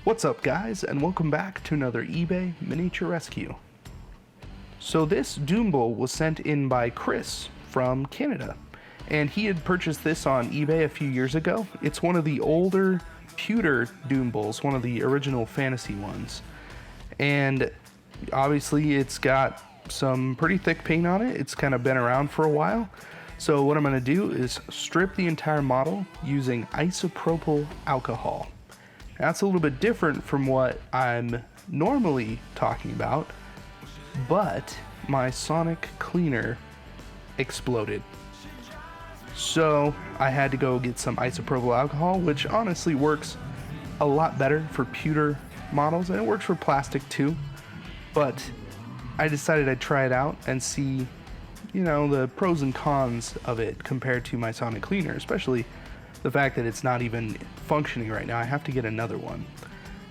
What's up guys, and welcome back to another eBay miniature rescue. So this Doombull was sent in by Chris from Canada, and he had purchased this on eBay a few years ago. It's one of the older pewter Doombulls, one of the original fantasy ones. And obviously it's got some pretty thick paint on it. It's kind of been around for a while. So what I'm going to do is strip the entire model using isopropyl alcohol. That's a little bit different from what I'm normally talking about, but my sonic cleaner exploded. So I had to go get some isopropyl alcohol, which honestly works a lot better for pewter models, and it works for plastic too. But I decided I'd try it out and see, the pros and cons of it compared to my sonic cleaner, especially the fact that it's not even functioning right now. I have to get another one.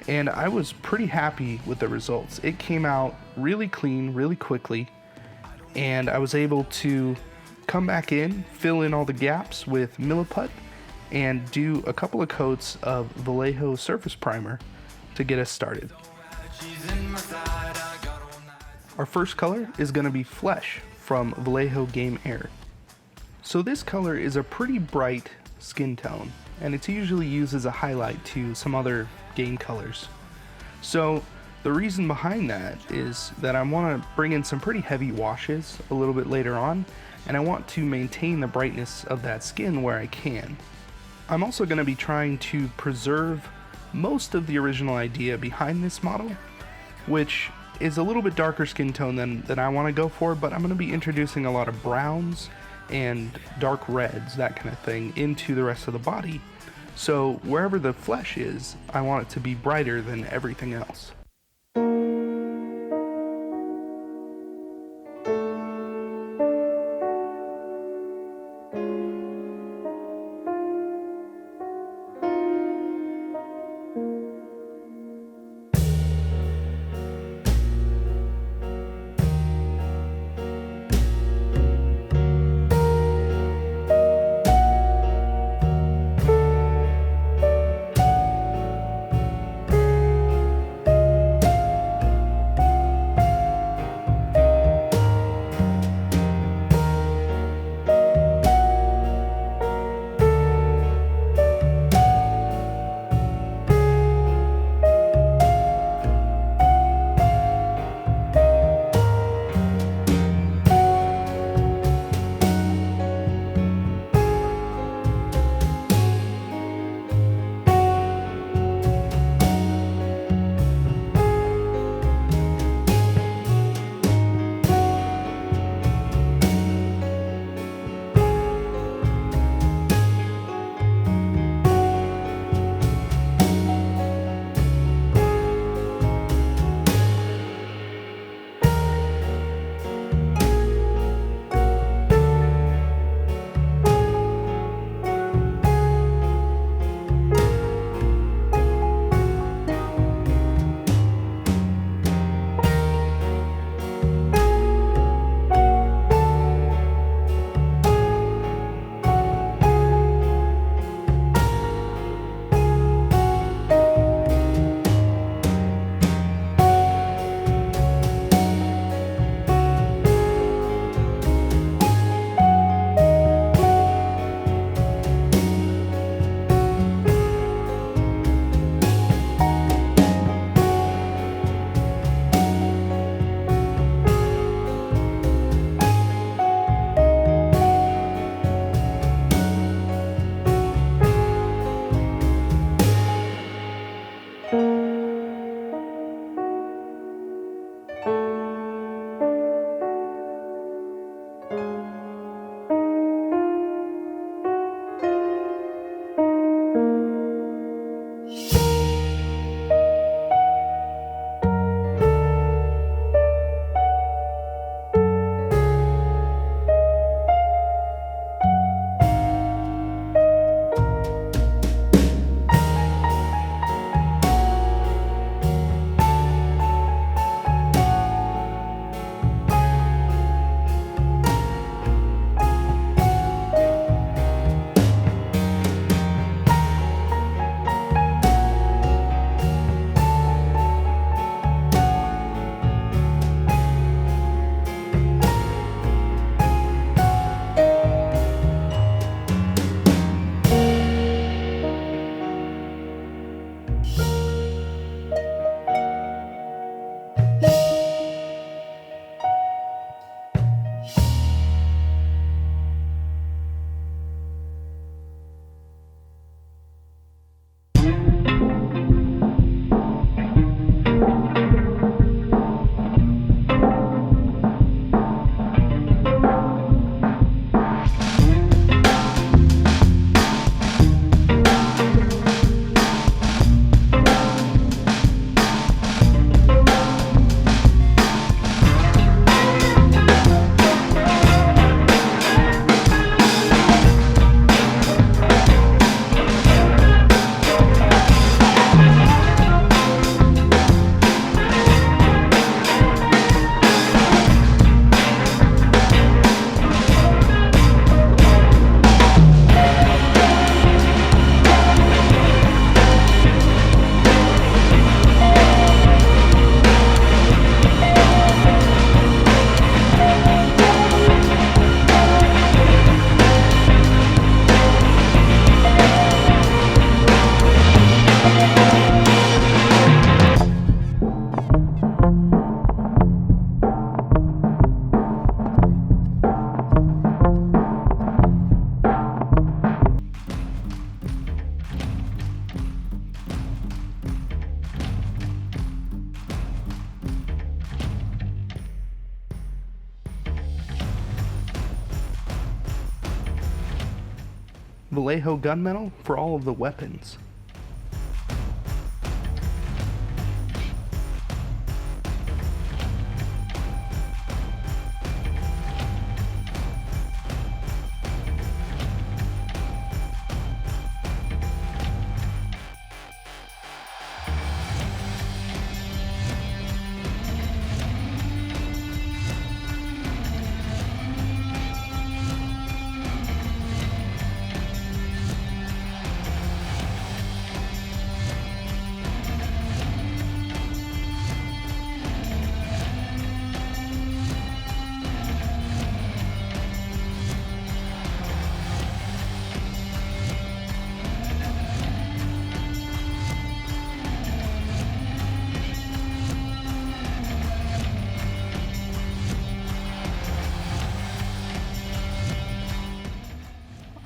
And I was pretty happy with the results. It came out really clean, really quickly, and I was able to come back in, fill in all the gaps with Milliput, and do a couple of coats of Vallejo surface primer to get us started. Our first color is going to be Flesh from Vallejo Game Air. So this color is a pretty bright skin tone, and it's usually used as a highlight to some other game colors. So the reason behind that is that I want to bring in some pretty heavy washes a little bit later on, and I want to maintain the brightness of that skin where I can. I'm also going to be trying to preserve most of the original idea behind this model, which is a little bit darker skin tone than I want to go for, but I'm going to be introducing a lot of browns and dark reds, that kind of thing, into the rest of the body. So wherever the flesh is, I want it to be brighter than everything else. Vallejo gunmetal for all of the weapons.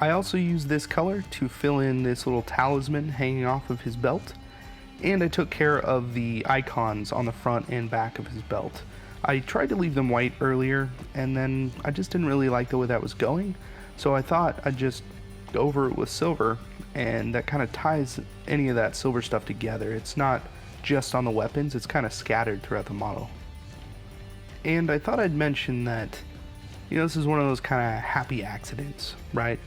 I also used this color to fill in this little talisman hanging off of his belt, and I took care of the icons on the front and back of his belt. I tried to leave them white earlier, and then I just didn't really like the way that was going, so I thought I'd just go over it with silver, and that kind of ties any of that silver stuff together. It's not just on the weapons, it's kind of scattered throughout the model. And I thought I'd mention that, this is one of those kind of happy accidents, right?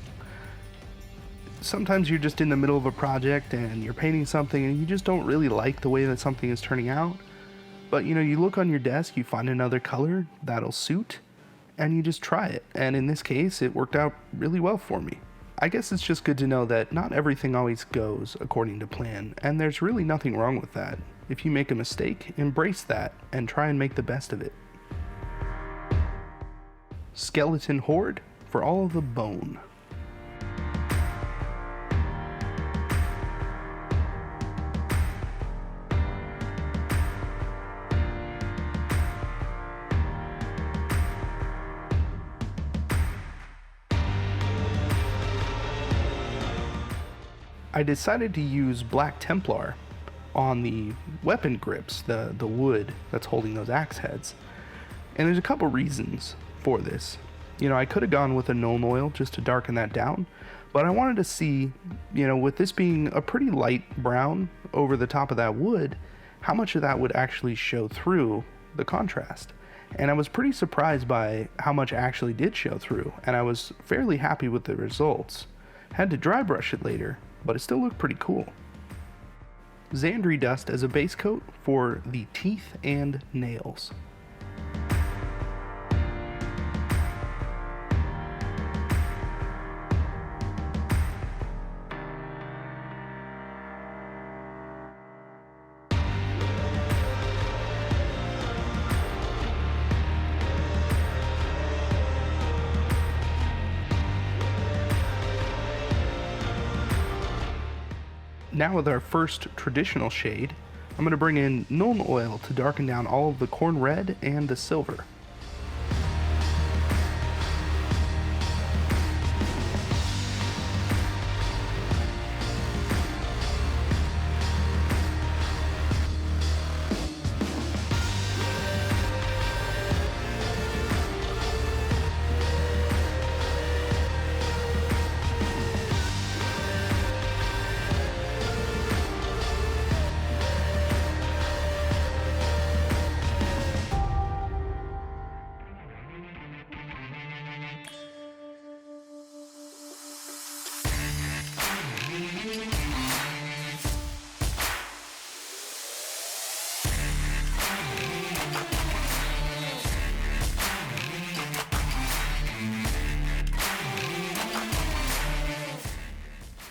Sometimes you're just in the middle of a project and you're painting something and you just don't really like the way that something is turning out. But you look on your desk, you find another color that'll suit, and you just try it. And in this case, it worked out really well for me. I guess it's just good to know that not everything always goes according to plan, and there's really nothing wrong with that. If you make a mistake, embrace that and try and make the best of it. Skeleton Horde for all of the bone. I decided to use Black Templar on the weapon grips, the wood that's holding those axe heads. And there's a couple reasons for this. I could have gone with a Nuln Oil just to darken that down, but I wanted to see, with this being a pretty light brown over the top of that wood, how much of that would actually show through the contrast. And I was pretty surprised by how much actually did show through, and I was fairly happy with the results. Had to dry brush it later, but it still looked pretty cool. Xandri Dust as a base coat for the teeth and nails. Now with our first traditional shade, I'm going to bring in Nuln Oil to darken down all of the corn red and the silver.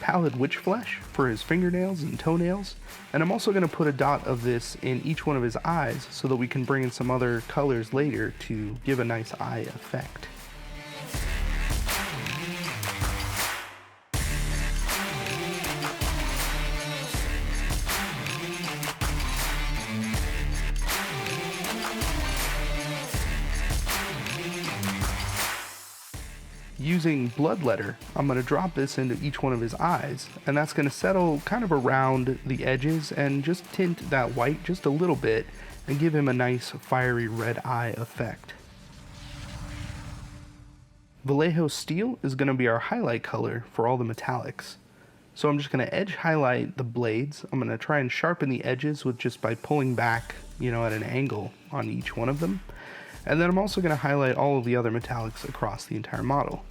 Pallid Witch Flesh for his fingernails and toenails, and I'm also going to put a dot of this in each one of his eyes so that we can bring in some other colors later to give a nice eye effect. Using Bloodletter, I'm going to drop this into each one of his eyes, and that's going to settle kind of around the edges and just tint that white just a little bit and give him a nice fiery red eye effect. Vallejo steel is going to be our highlight color for all the metallics. So I'm just going to edge highlight the blades. I'm going to try and sharpen the edges with just by pulling back, at an angle on each one of them. And then I'm also going to highlight all of the other metallics across the entire model.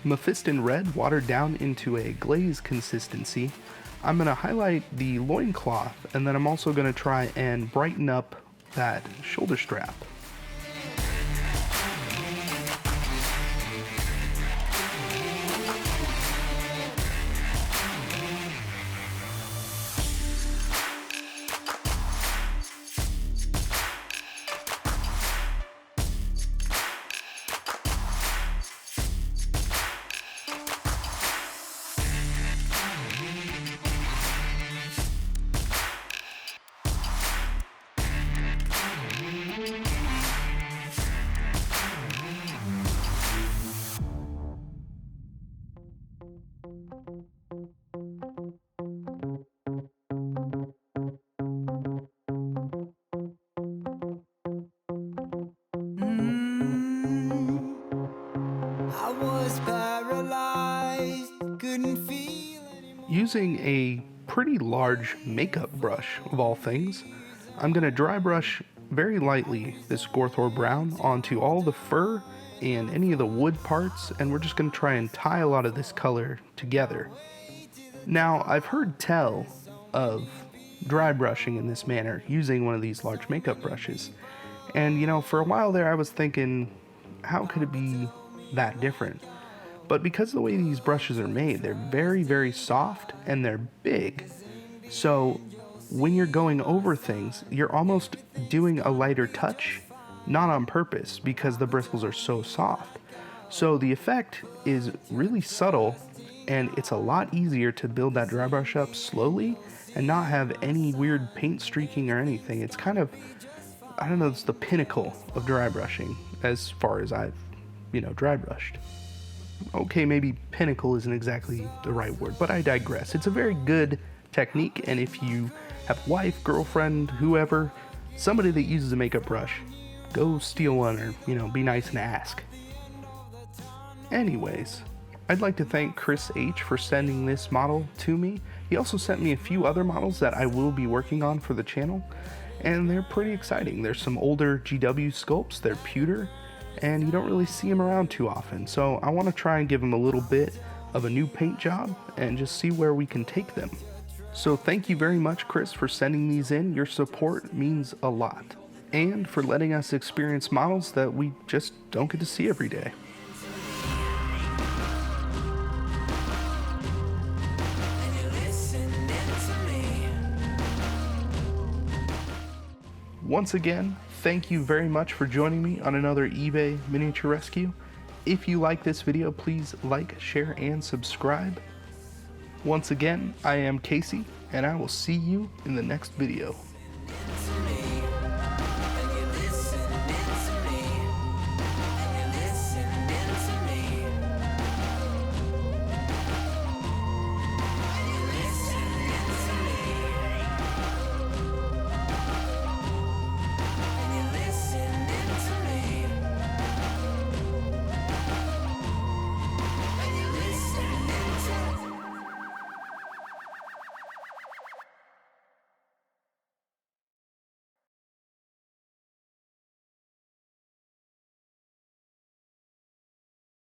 Mephiston red watered down into a glaze consistency. I'm going to highlight the loincloth, and then I'm also going to try and brighten up that shoulder strap. Using a pretty large makeup brush, of all things, I'm going to dry brush very lightly this Gorthor brown onto all the fur and any of the wood parts, and we're just going to try and tie a lot of this color together. Now, I've heard tell of dry brushing in this manner using one of these large makeup brushes, and for a while there I was thinking, how could it be that different? But because of the way these brushes are made, they're very, very soft and they're big. So when you're going over things, you're almost doing a lighter touch, not on purpose, because the bristles are so soft. So the effect is really subtle, and it's a lot easier to build that dry brush up slowly and not have any weird paint streaking or anything. It's kind of, I don't know, it's the pinnacle of dry brushing as far as I've, dry brushed. Okay, maybe pinnacle isn't exactly the right word, but I digress. It's a very good technique, and if you have wife, girlfriend, whoever, somebody that uses a makeup brush, go steal one or, be nice and ask. Anyways, I'd like to thank Chris H. for sending this model to me. He also sent me a few other models that I will be working on for the channel, and they're pretty exciting. There's some older GW sculpts, they're pewter, and you don't really see them around too often, so I want to try and give them a little bit of a new paint job and just see where we can take them. So thank you very much, Chris, for sending these in. Your support means a lot, and for letting us experience models that we just don't get to see every day. Once again, thank you very much for joining me on another eBay miniature rescue. If you like this video, please like, share, and subscribe. Once again, I am Casey, and I will see you in the next video.